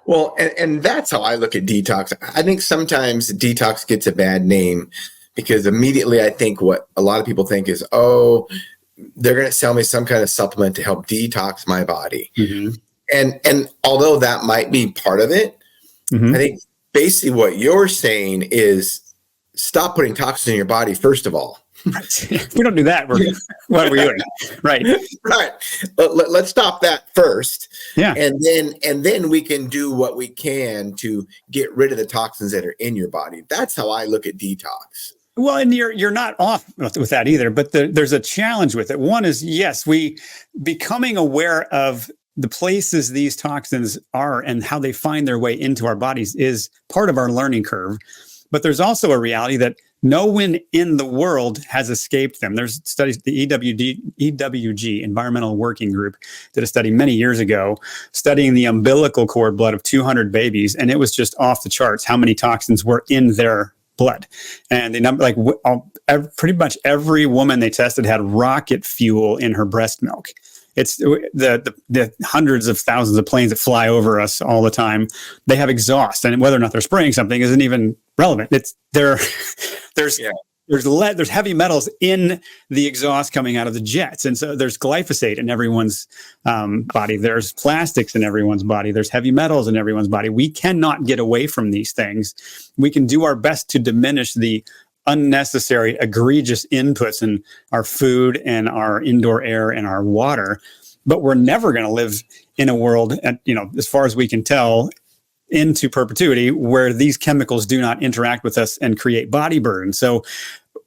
Well, and that's how I look at detox. I think sometimes detox gets a bad name because immediately I think what a lot of people think is, oh, they're going to sell me some kind of supplement to help detox my body. Mm-hmm. And although that might be part of it, Mm-hmm. I think basically what you're saying is stop putting toxins in your body, first of all. If we don't do that, what are we doing? Right. Right. Let's stop that first. Yeah. And then we can do what we can to get rid of the toxins that are in your body. That's how I look at detox. Well, and you're not off with that either, but there's a challenge with it. One is, yes, we becoming aware of the places these toxins are and how they find their way into our bodies is part of our learning curve. But there's also a reality that no one in the world has escaped them. There's studies, the EWG, Environmental Working Group, did a study many years ago studying the umbilical cord blood of 200 babies, and it was just off the charts how many toxins were in their blood. And the number, pretty much every woman they tested had rocket fuel in her breast milk. It's the hundreds of thousands of planes that fly over us all the time. They have exhaust, and whether or not they're spraying something isn't even relevant. There's heavy metals in the exhaust coming out of the jets, and so there's glyphosate in everyone's body. There's plastics in everyone's body. There's heavy metals in everyone's body. We cannot get away from these things. We can do our best to diminish the unnecessary, egregious inputs in our food and our indoor air and our water, but we're never going to live in a world, as far as we can tell, into perpetuity where these chemicals do not interact with us and create body burden. So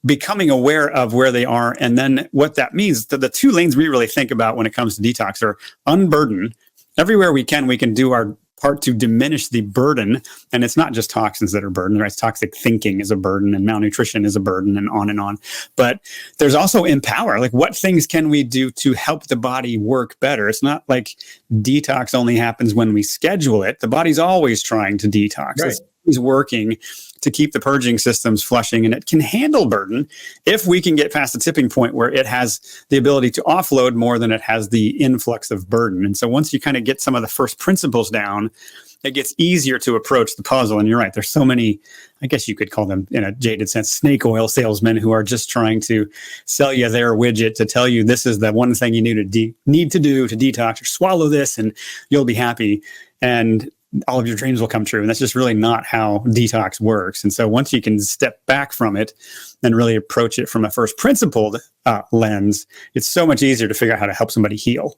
becoming aware of where they are, and then what that means, the two lanes we really think about when it comes to detox are unburden. Everywhere we can do our part to diminish the burden. And it's not just toxins that are burden, right? Toxic thinking is a burden, and malnutrition is a burden, and on and on. But there's also empower. Like, what things can we do to help the body work better? It's not like detox only happens when we schedule it. The body's always trying to detox. Right. It's always working to keep the purging systems flushing, and it can handle burden if we can get past the tipping point where it has the ability to offload more than it has the influx of burden. And so once you kind of get some of the first principles down, it gets easier to approach the puzzle. And you're right, there's so many, I guess you could call them, in a jaded sense, snake oil salesmen who are just trying to sell you their widget to tell you this is the one thing you need to do to detox, or swallow this and you'll be happy. And all of your dreams will come true. And that's just really not how detox works. And so once you can step back from it and really approach it from a first principled lens, it's so much easier to figure out how to help somebody heal.